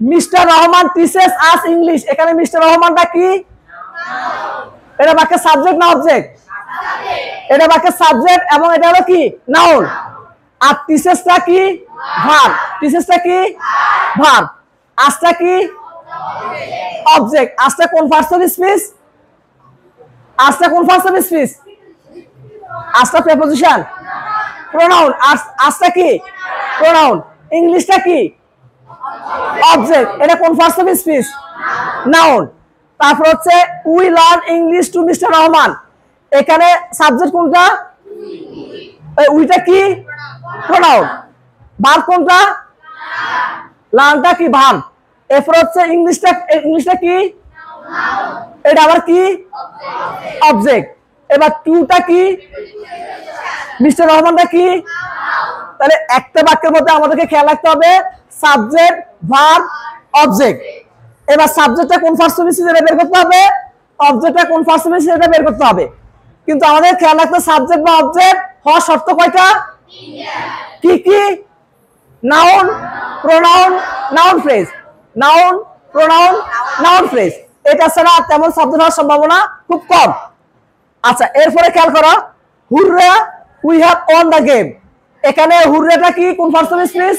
Mister Rahman teaches us English, এখানে mister রহমানটা কি? এটা বাক্যের সাবজেক্ট না অবজেক্ট? এটা বাক্যের সাবজেক্ট এবং এটা হলো কি নাউন। আর টিচেসটা কি? ভার্ব। টিচেসটা কি? ভার্ব। আসটা কি? অবজেক্ট। আসটা কোন পার্টস অফ স্পিচ? আসটা কোন পার্টস অফ স্পিচ? আসটা প্রিপোজিশন, প্রোনাউন। আসটা কি? প্রোনাউন। ইংলিশটা কি? অবজেক্ট। এটা কোন পার্টস অফ স্পিচ? নাউন। তারপর হচ্ছে we learn English to mister Rahman, এখানে সাবজেক্ট কোনটা? উইটা কি? প্রোনাউন। ভার্ব কোনটা? লার্নটা কি? ভার্ব। এরপর হচ্ছে ইংলিশটা কি? এটা আবার কি? অবজেক্ট। এবার টুটা কি? মিস্টার রহমানটা কি? তাহলে একটা বাক্যের মধ্যে আমাদেরকে খেয়াল রাখতে হবে সাবজেক্ট, ভার্ব, অবজেক্ট। এবার সাবজেক্টটা কোন পার্টস অফ স্পিচ এটা বের করতে হবে, অবজেক্টটা কোন পার্টস অফ স্পিচ এটা বের করতে হবে। কিন্তু আমাদের খেয়াল রাখতে সাবজেক্ট বা অবজেক্ট হওয়ার শর্ত কয়টা? কি কি? Noun, pronoun, noun phrase. Noun, pronoun, noun phrase. এটা ছাড়া তেমন সাবজেক্ট হওয়ার সম্ভাবনা খুব কম। আচ্ছা, এরপরে খেয়াল করো হুররা we have one the game, এখানে হুররাটা কি? কোন পার্টস অফ স্পিচ?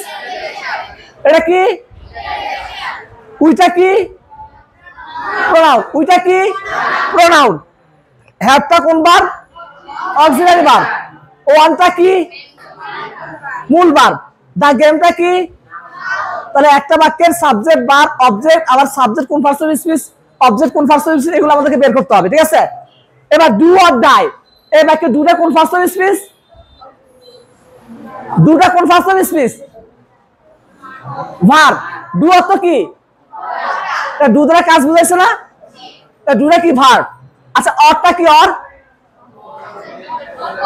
এটা কি? উইটা কি? প্রোনাউন। উইটা কি? প্রোনাউন। হ্যাভটা কোন ভার্ব? Auxiliary verb. ওয়ানটা কি? মূল ভার্ব। দা গেমটা কি? তাহলে একটা বাক্যের সাবজেক্ট, ভার্ব, অবজেক্ট, আবার সাবজেক্ট কোন পার্টস অফ স্পিচ, অবজেক্ট কোন পার্টস অফ স্পিচ, এগুলো আমাদেরকে বের করতে হবে। ঠিক আছে? এবার ডু অর ডাই, এই বাক্যে দুটা কোন পার্টস অফ স্পিচ? দুটা কোন parts of speech? Verb. Do অর্থ কি? ডু দ্বারা কাজ বুঝাইছে না? ডুটা কি? ভার্ব। আচ্ছা, অরটা কি?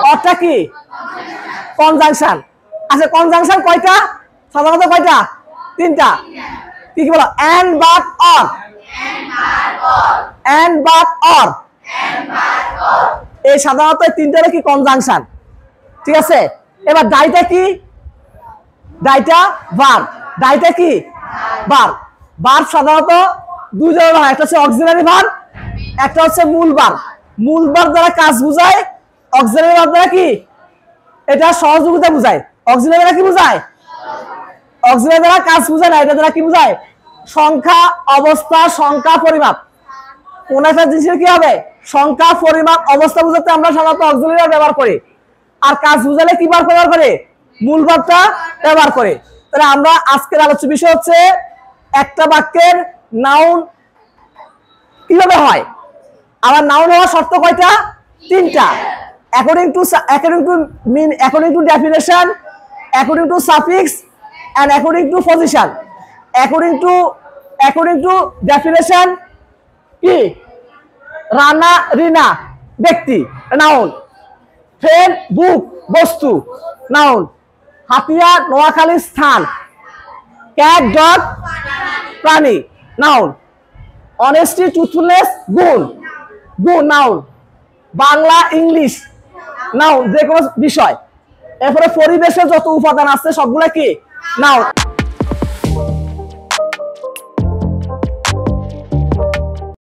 অরটা কি? কনজাংশন। আচ্ছা, কনজাংশন কয়টা? সাধারণত কয়টা? তিনটা। কি কি বলো? And, but, or. And, but, or, এই সাধারণত তিনটা কি কনজাংশন। ঠিক আছে? এবার ডাইটা কি? ডাইটা ভার্ব। ডাইটা কি? ভার্ব। ভার্ব সাধারণত দুই ধরনের হয়, একটা হচ্ছে অক্সিলারি ভার্ব, একটা হচ্ছে মূল ভার্ব। মূল ভার্ব দ্বারা কাজ বুঝায়, অক্সিলারি ভার্ব দ্বারা কি? এটা সহযোগিতা বুঝায়। অক্সিলারি দ্বারা কি বুঝায়? অক্সিলারি দ্বারা কাজ বুঝায় না, এটা দ্বারা কি বুঝায়? সংখ্যা, অবস্থা, সংখ্যা, পরিমাপ। কোন একটা জিনিসের কি হবে? সংখ্যা, পরিমাপ, অবস্থা বুঝাতে আমরা সাধারণত অক্সিলারি ভার্ব ব্যবহার করি। আর কাজ বুঝালে কি ভার্ব ব্যবহার করে? মূল ভার্বটা ব্যবহার করে। তাহলে আমরা আজকের আলোচ্য বিষয় হচ্ছে একটা বাক্যের নাউন কিভাবে হয়। আমার নাউন হওয়ার শর্ত কয়টা? তিনটা। According to definition, according to suffix and according to position. According to definition কি? রানা, রিনা ব্যক্তি, নাউন। ফ্রেন্ড, বুক, বস্তু, নাউন। হাতিয়া, নোয়াখালী স্থান। ক্যাট, ডগ, প্রাণী, নাউন। অনেস্টি, ট্রুথফুলনেস গুণ, নাউন। বাংলা, ইংলিশ, নাউন, যে কোনো বিষয়। এরপরে পরিবেশের যত উপাদান আছে সবগুলা কি? নাউন।